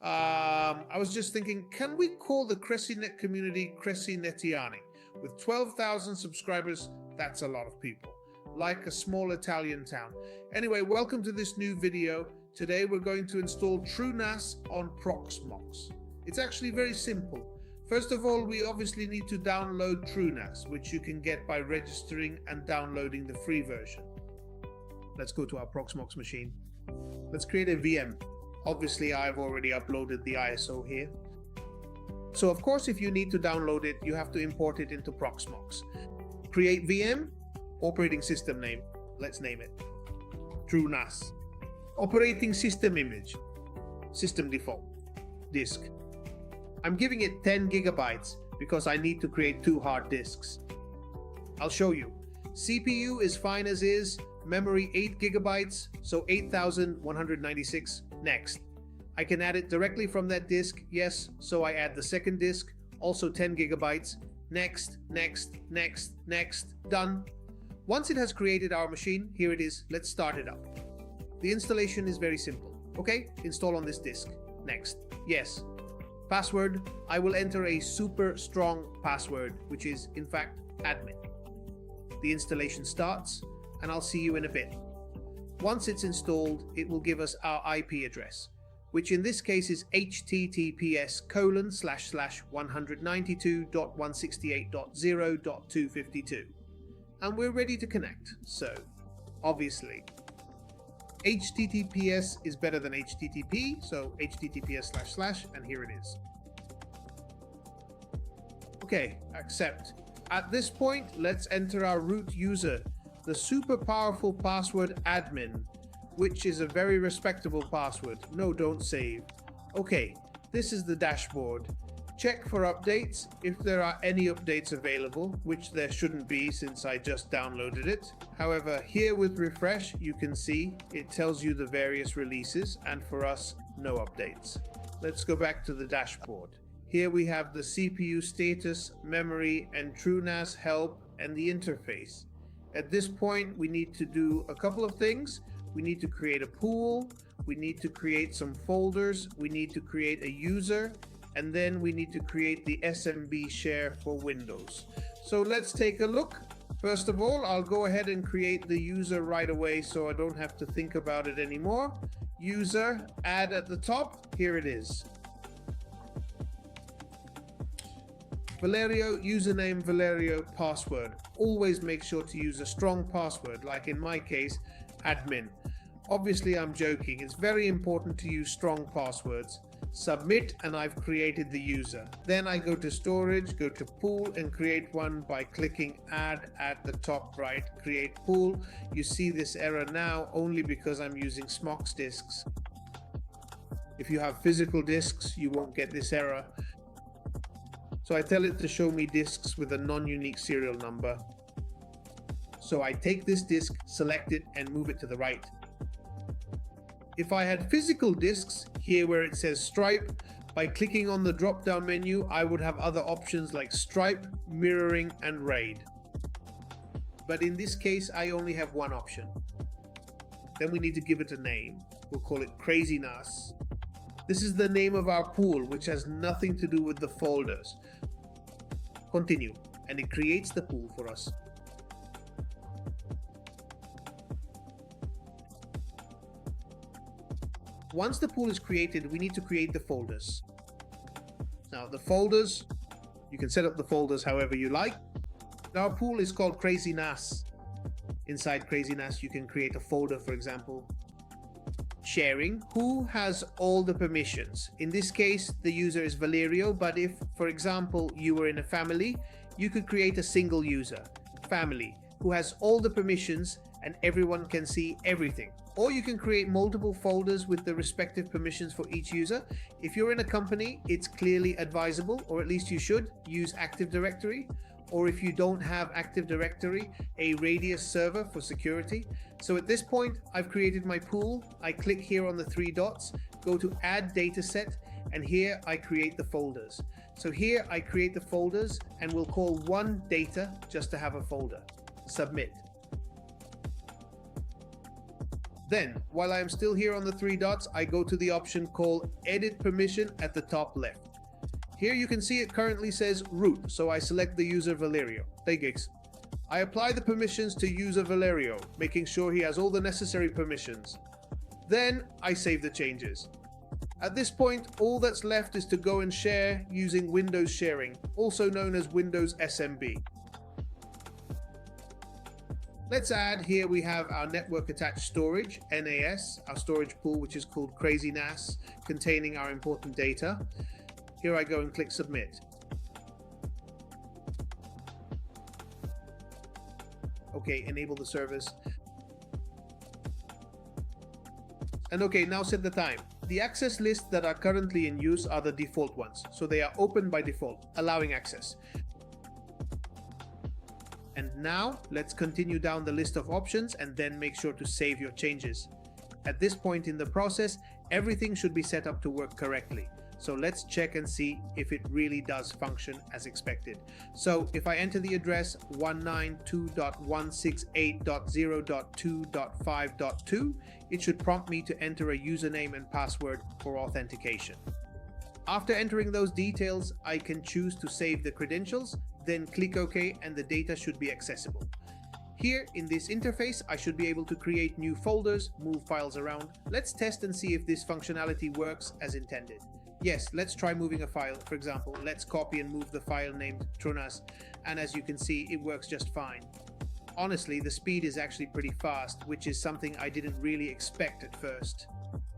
I was just thinking, can we call the CrazyNet community CrazyNetiani? With 12,000 subscribers, that's a lot of people. Like a small Italian town. Anyway, welcome to this new video. Today we're going to install TrueNAS on Proxmox. It's actually very simple. First of all, we obviously need to download TrueNAS, which you can get by registering and downloading the free version. Let's go to our Proxmox machine. Let's create a VM. Obviously, I've already uploaded the ISO here. So of course, if you need to download it, you have to import it into Proxmox. Create VM, operating system name. Let's name it TrueNAS. Operating system image, system default, disk. I'm giving it 10 gigabytes because I need to create 2 hard disks. I'll show you. CPU is fine as is, memory 8 gigabytes, so 8196. Next. I can add it directly from that disk, yes, so I add the second disk, also 10 gigabytes. Next, next, next, next, done. Once it has created our machine, here it is, let's start it up. The installation is very simple. Okay, install on this disk. Next, yes. Password, I will enter a super strong password, which is in fact admin. The installation starts, and I'll see you in a bit. Once it's installed, it will give us our IP address, which in this case is https://192.168.0.252. And we're ready to connect, so obviously HTTPS is better than HTTP, so https:// and here it is. Okay, accept. At this point, let's enter our root user, the super powerful password admin, which is a very respectable password. No, don't save. Okay, this is the dashboard. Check for updates if there are any updates available, which there shouldn't be since I just downloaded it. However, here with refresh, you can see it tells you the various releases, and for us, no updates. Let's go back to the dashboard. Here we have the CPU status, memory, and TrueNAS help, and the interface. At this point, we need to do a couple of things. We need to create a pool, we need to create some folders, we need to create a user, and then we need to create the SMB share for Windows. So let's take a look. First of all, I'll go ahead and create the user right away so I don't have to think about it anymore. User, add at the top, here it is. Valerio, username Valerio, password. Always make sure to use a strong password, like in my case, admin. Obviously I'm joking, it's very important to use strong passwords. Submit, and I've created the user. Then I go to storage, go to pool, and create one by clicking add at the top right, create pool. You see this error now only because I'm using Smox disks. If you have physical disks, you won't get this error. So I tell it to show me disks with a non-unique serial number. So I take this disk, select it, and move it to the right. If I had physical disks, here where it says Stripe, by clicking on the drop-down menu, I would have other options like Stripe, Mirroring, and RAID. But in this case, I only have one option. Then we need to give it a name. We'll call it CrazyNAS. This is the name of our pool, which has nothing to do with the folders. Continue, and it creates the pool for us. Once the pool is created, we need to create the folders. Now the folders, you can set up the folders however you like. Our pool is called CrazyNAS. Inside CrazyNAS, you can create a folder, for example. Sharing, who has all the permissions? In this case, the user is Valerio, but if, for example, you were in a family, you could create a single user, family, who has all the permissions and everyone can see everything. Or you can create multiple folders with the respective permissions for each user. If you're in a company, it's clearly advisable, or at least you should, use Active Directory. Or if you don't have Active Directory, a Radius server for security. So at this point, I've created my pool. I click here on the 3 dots, go to Add Dataset, and here I create the folders. So here I create the folders, and we'll call one data just to have a folder. Submit. Then, while I am still here on the three dots, I go to the option called Edit Permission at the top left. Here you can see it currently says root, so I select the user Valerio. Gigs. I apply the permissions to user Valerio, making sure he has all the necessary permissions. Then I save the changes. At this point, all that's left is to go and share using Windows sharing, also known as Windows SMB. Let's add, here we have our network attached storage, NAS, our storage pool which is called CrazyNAS, containing our important data. Here I go and click submit. Okay, enable the service. And okay, now set the time. The access lists that are currently in use are the default ones, so they are open by default, allowing access. And now, let's continue down the list of options and then make sure to save your changes. At this point in the process, everything should be set up to work correctly. So let's check and see if it really does function as expected. So if I enter the address 192.168.0.2.5.2, it should prompt me to enter a username and password for authentication. After entering those details, I can choose to save the credentials, then click OK and the data should be accessible. Here in this interface, I should be able to create new folders, move files around. Let's test and see if this functionality works as intended. Yes, let's try moving a file. For example, let's copy and move the file named TrueNAS, and as you can see, it works just fine. Honestly, the speed is actually pretty fast, which is something I didn't really expect at first.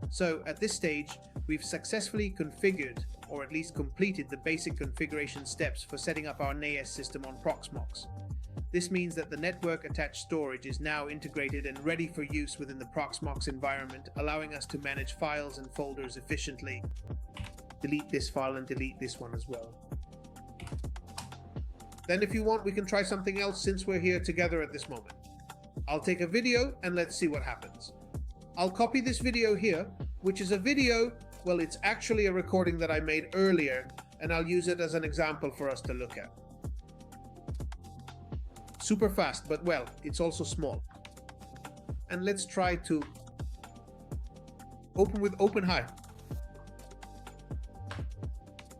So at this stage, we've successfully configured, or at least completed, the basic configuration steps for setting up our NAS system on Proxmox. This means that the network attached storage is now integrated and ready for use within the Proxmox environment, allowing us to manage files and folders efficiently. Delete this file and delete this one as well. Then if you want, we can try something else since we're here together at this moment. I'll take a video and let's see what happens. I'll copy this video here, which is a video, well, it's actually a recording that I made earlier, and I'll use it as an example for us to look at. Super fast, but well, it's also small. And let's try to open with OpenHive.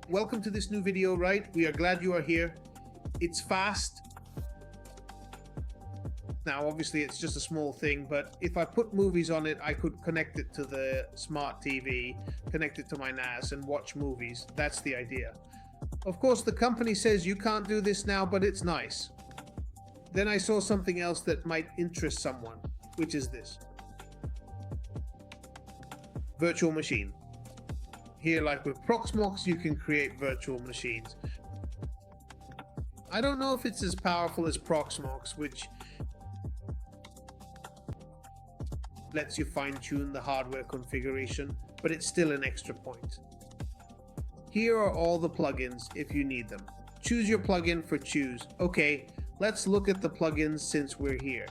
Welcome to this new video, right? We are glad you are here. It's fast. Now, obviously, it's just a small thing, but if I put movies on it, I could connect it to the smart TV, connect it to my NAS, and watch movies. That's the idea. Of course, the company says you can't do this now, but it's nice. Then I saw something else that might interest someone, which is this. Virtual machine. Here, like with Proxmox, you can create virtual machines. I don't know if it's as powerful as Proxmox, which lets you fine-tune the hardware configuration, but it's still an extra point. Here are all the plugins if you need them. Choose your plugin for choose. Okay, let's look at the plugins since we're here.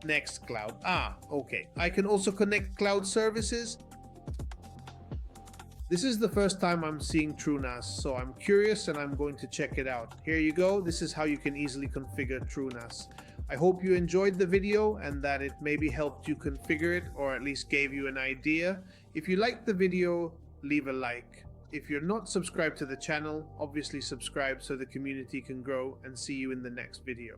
Nextcloud. Okay. I can also connect cloud services. This is the first time I'm seeing TrueNAS, so I'm curious and I'm going to check it out. Here you go. This is how you can easily configure TrueNAS. I hope you enjoyed the video and that it maybe helped you configure it, or at least gave you an idea. If you liked the video, leave a like. If you're not subscribed to the channel, obviously subscribe so the community can grow, and see you in the next video.